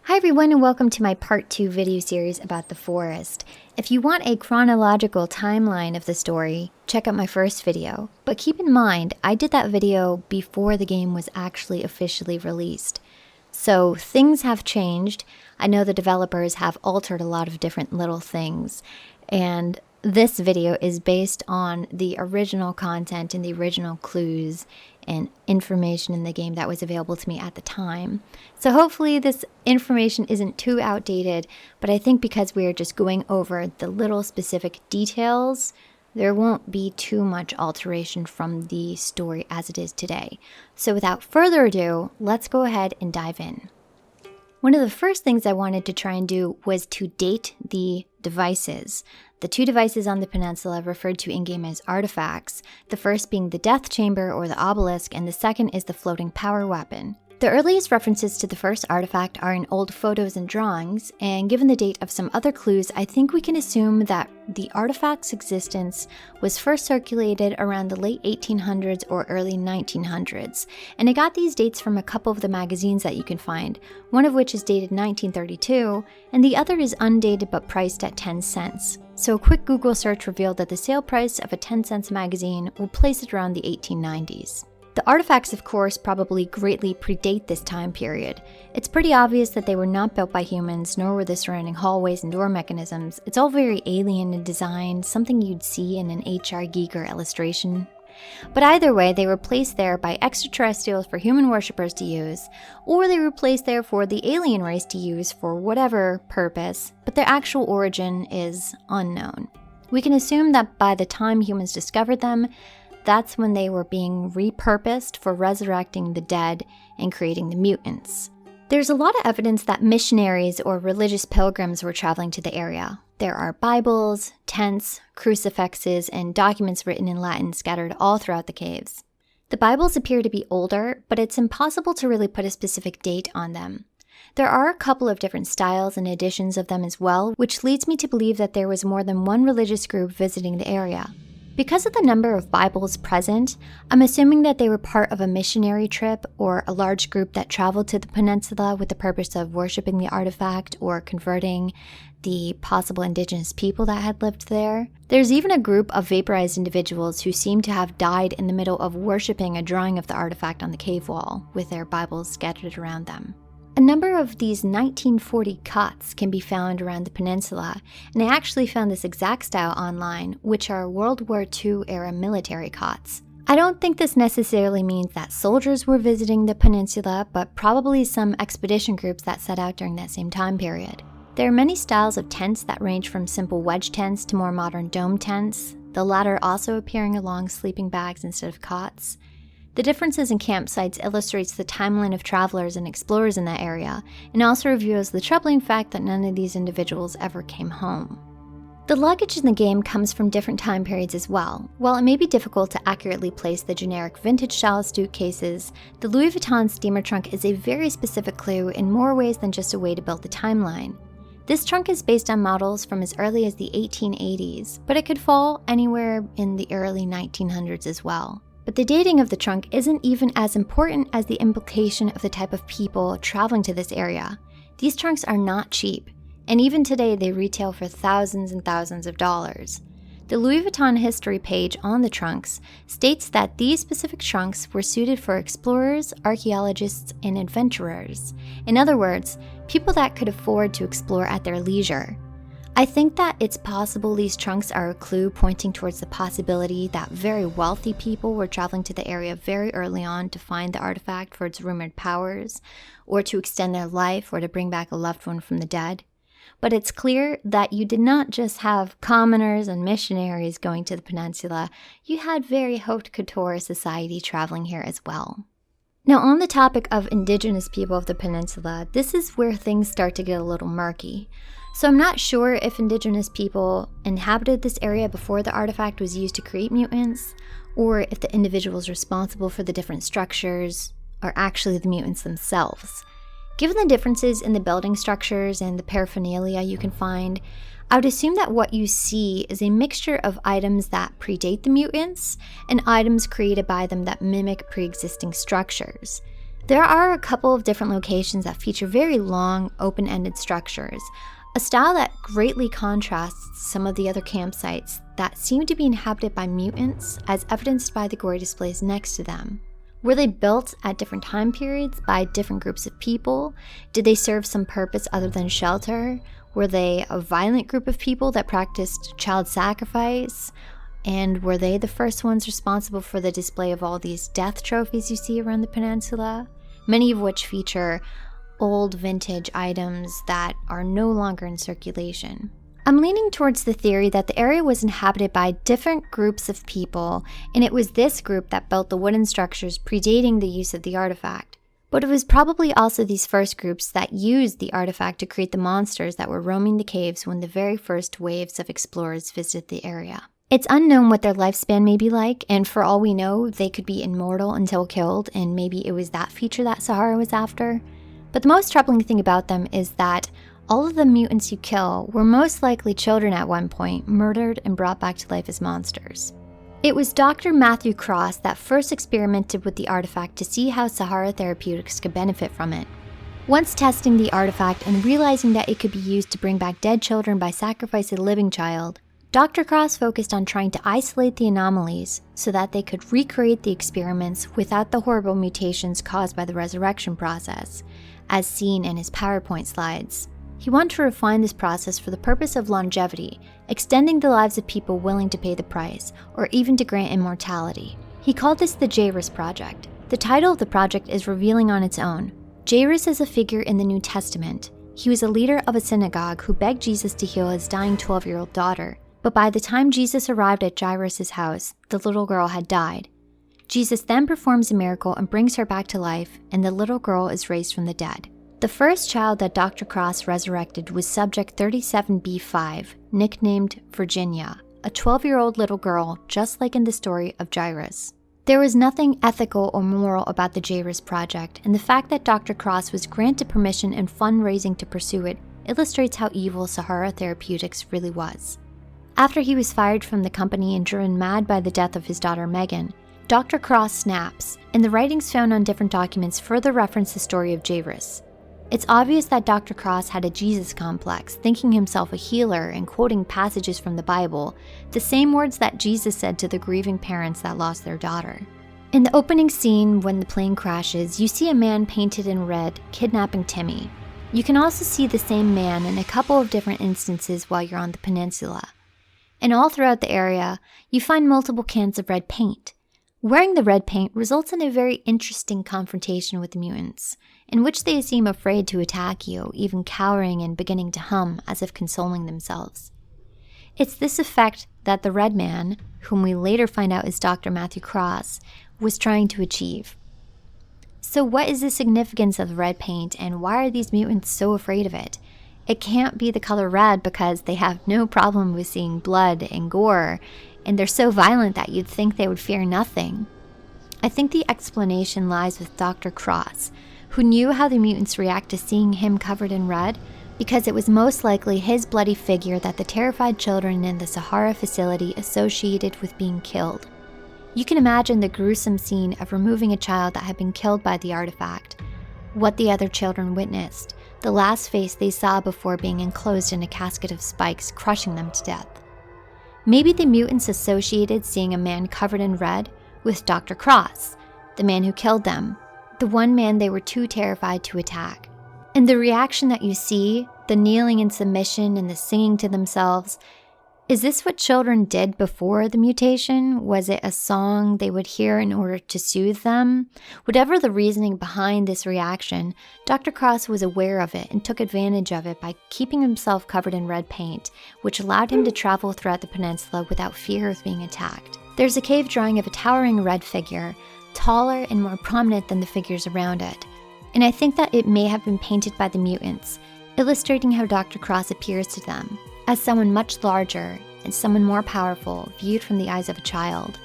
Hi everyone and welcome to my part 2 video series about the forest. If you want a chronological timeline of the story, check out my first video. But keep in mind, I did that video before the game was actually officially released. So things have changed. I know the developers have altered a lot of different little things. And this video is based on the original content and the original clues and information in the game that was available to me at the time. So hopefully this information isn't too outdated, but I think because we are just going over the little specific details, there won't be too much alteration from the story as it is today. So without further ado, let's go ahead and dive in. One of the first things I wanted to try and do was to date the devices. The two devices on the peninsula referred to in-game as artifacts, the first being the death chamber or the obelisk, and the second is the floating power weapon. The earliest references to the first artifact are in old photos and drawings, and given the date of some other clues, I think we can assume that the artifact's existence was first circulated around the late 1800s or early 1900s, and I got these dates from a couple of the magazines that you can find, one of which is dated 1932, and the other is undated but priced at 10 cents. So a quick Google search revealed that the sale price of a 10-cent magazine will place it around the 1890s. The artifacts, of course, probably greatly predate this time period. It's pretty obvious that they were not built by humans, nor were the surrounding hallways and door mechanisms. It's all very alien in design, something you'd see in an H.R. Giger illustration. But either way, they were placed there by extraterrestrials for human worshippers to use, or they were placed there for the alien race to use for whatever purpose, but their actual origin is unknown. We can assume that by the time humans discovered them, that's when they were being repurposed for resurrecting the dead and creating the mutants. There's a lot of evidence that missionaries or religious pilgrims were traveling to the area. There are Bibles, tents, crucifixes, and documents written in Latin scattered all throughout the caves. The Bibles appear to be older, but it's impossible to really put a specific date on them. There are a couple of different styles and editions of them as well, which leads me to believe that there was more than one religious group visiting the area. Because of the number of Bibles present, I'm assuming that they were part of a missionary trip or a large group that traveled to the peninsula with the purpose of worshiping the artifact or converting the possible indigenous people that had lived there. There's even a group of vaporized individuals who seem to have died in the middle of worshiping a drawing of the artifact on the cave wall, with their Bibles scattered around them. A number of these 1940 cots can be found around the peninsula, and I actually found this exact style online, which are World War II era military cots. I don't think this necessarily means that soldiers were visiting the peninsula, but probably some expedition groups that set out during that same time period. There are many styles of tents that range from simple wedge tents to more modern dome tents, the latter also appearing along sleeping bags instead of cots. The differences in campsites illustrates the timeline of travelers and explorers in that area, and also reveals the troubling fact that none of these individuals ever came home. The luggage in the game comes from different time periods as well. While it may be difficult to accurately place the generic vintage-style suitcases, the Louis Vuitton steamer trunk is a very specific clue in more ways than just a way to build the timeline. This trunk is based on models from as early as the 1880s, but it could fall anywhere in the early 1900s as well. But the dating of the trunk isn't even as important as the implication of the type of people traveling to this area. These trunks are not cheap, and even today they retail for thousands and thousands of dollars. The Louis Vuitton history page on the trunks states that these specific trunks were suited for explorers, archaeologists, and adventurers. In other words, people that could afford to explore at their leisure. I think that it's possible these trunks are a clue pointing towards the possibility that very wealthy people were traveling to the area very early on to find the artifact for its rumored powers, or to extend their life, or to bring back a loved one from the dead. But it's clear that you did not just have commoners and missionaries going to the peninsula, you had very haute couture society traveling here as well. Now, on the topic of indigenous people of the peninsula, this is where things start to get a little murky. So I'm not sure if indigenous people inhabited this area before the artifact was used to create mutants, or if the individuals responsible for the different structures are actually the mutants themselves. Given the differences in the building structures and the paraphernalia you can find, I would assume that what you see is a mixture of items that predate the mutants and items created by them that mimic pre-existing structures. There are a couple of different locations that feature very long, open-ended structures, a style that greatly contrasts some of the other campsites that seem to be inhabited by mutants, as evidenced by the gory displays next to them. Were they built at different time periods by different groups of people? Did they serve some purpose other than shelter? Were they a violent group of people that practiced child sacrifice? And were they the first ones responsible for the display of all these death trophies you see around the peninsula? Many of which feature old vintage items that are no longer in circulation. I'm leaning towards the theory that the area was inhabited by different groups of people, and it was this group that built the wooden structures predating the use of the artifact. But it was probably also these first groups that used the artifact to create the monsters that were roaming the caves when the very first waves of explorers visited the area. It's unknown what their lifespan may be like, and for all we know, they could be immortal until killed, and maybe it was that feature that Sahara was after. But the most troubling thing about them is that all of the mutants you kill were most likely children at one point, murdered and brought back to life as monsters. It was Dr. Matthew Cross that first experimented with the artifact to see how Sahara Therapeutics could benefit from it. Once testing the artifact and realizing that it could be used to bring back dead children by sacrificing a living child, Dr. Cross focused on trying to isolate the anomalies so that they could recreate the experiments without the horrible mutations caused by the resurrection process, as seen in his PowerPoint slides. He wanted to refine this process for the purpose of longevity, extending the lives of people willing to pay the price, or even to grant immortality. He called this the Jairus Project. The title of the project is revealing on its own. Jairus is a figure in the New Testament. He was a leader of a synagogue who begged Jesus to heal his dying 12-year-old daughter. But by the time Jesus arrived at Jairus' house, the little girl had died. Jesus then performs a miracle and brings her back to life, and the little girl is raised from the dead. The first child that Dr. Cross resurrected was Subject 37B5, nicknamed Virginia, a 12-year-old little girl just like in the story of Jairus. There was nothing ethical or moral about the Jairus Project, and the fact that Dr. Cross was granted permission and fundraising to pursue it illustrates how evil Sahara Therapeutics really was. After he was fired from the company and driven mad by the death of his daughter Megan, Dr. Cross snaps, and the writings found on different documents further reference the story of Jairus. It's obvious that Dr. Cross had a Jesus complex, thinking himself a healer and quoting passages from the Bible, the same words that Jesus said to the grieving parents that lost their daughter. In the opening scene, when the plane crashes, you see a man painted in red kidnapping Timmy. You can also see the same man in a couple of different instances while you're on the peninsula. And all throughout the area, you find multiple cans of red paint. Wearing the red paint results in a very interesting confrontation with the mutants, in which they seem afraid to attack you, even cowering and beginning to hum as if consoling themselves. It's this effect that the Red Man, whom we later find out is Dr. Matthew Cross, was trying to achieve. So what is the significance of the red paint, and why are these mutants so afraid of it? It can't be the color red because they have no problem with seeing blood and gore, and they're so violent that you'd think they would fear nothing. I think the explanation lies with Dr. Cross, who knew how the mutants react to seeing him covered in red, because it was most likely his bloody figure that the terrified children in the Sahara facility associated with being killed. You can imagine the gruesome scene of removing a child that had been killed by the artifact, what the other children witnessed, the last face they saw before being enclosed in a casket of spikes, crushing them to death. Maybe the mutants associated seeing a man covered in red with Dr. Cross, the man who killed them, the one man they were too terrified to attack. And the reaction that you see, the kneeling in submission and the singing to themselves, is this what children did before the mutation? Was it a song they would hear in order to soothe them? Whatever the reasoning behind this reaction, Dr. Cross was aware of it and took advantage of it by keeping himself covered in red paint, which allowed him to travel throughout the peninsula without fear of being attacked. There's a cave drawing of a towering red figure, taller and more prominent than the figures around it. And I think that it may have been painted by the mutants, illustrating how Dr. Cross appears to them, as someone much larger and someone more powerful viewed from the eyes of a child.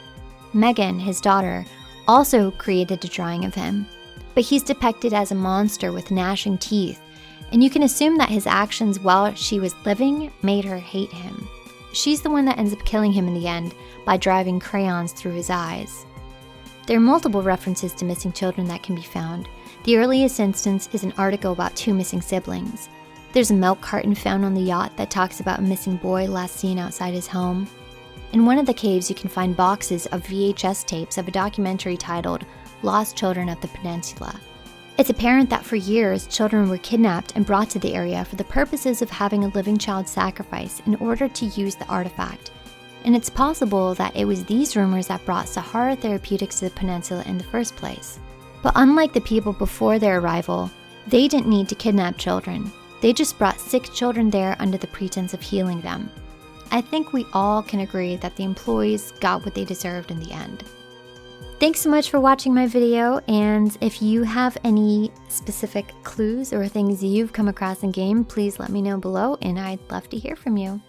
Megan, his daughter, also created a drawing of him, but he's depicted as a monster with gnashing teeth, and you can assume that his actions while she was living made her hate him. She's the one that ends up killing him in the end by driving crayons through his eyes. There are multiple references to missing children that can be found. The earliest instance is an article about 2 missing siblings. There's a milk carton found on the yacht that talks about a missing boy last seen outside his home. In one of the caves, you can find boxes of VHS tapes of a documentary titled Lost Children of the Peninsula. It's apparent that for years, children were kidnapped and brought to the area for the purposes of having a living child sacrificed in order to use the artifact. And it's possible that it was these rumors that brought Sahara Therapeutics to the peninsula in the first place. But unlike the people before their arrival, they didn't need to kidnap children. They just brought sick children there under the pretense of healing them. I think we all can agree that the employees got what they deserved in the end. Thanks so much for watching my video, and if you have any specific clues or things you've come across in game, please let me know below and I'd love to hear from you.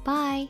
Bye!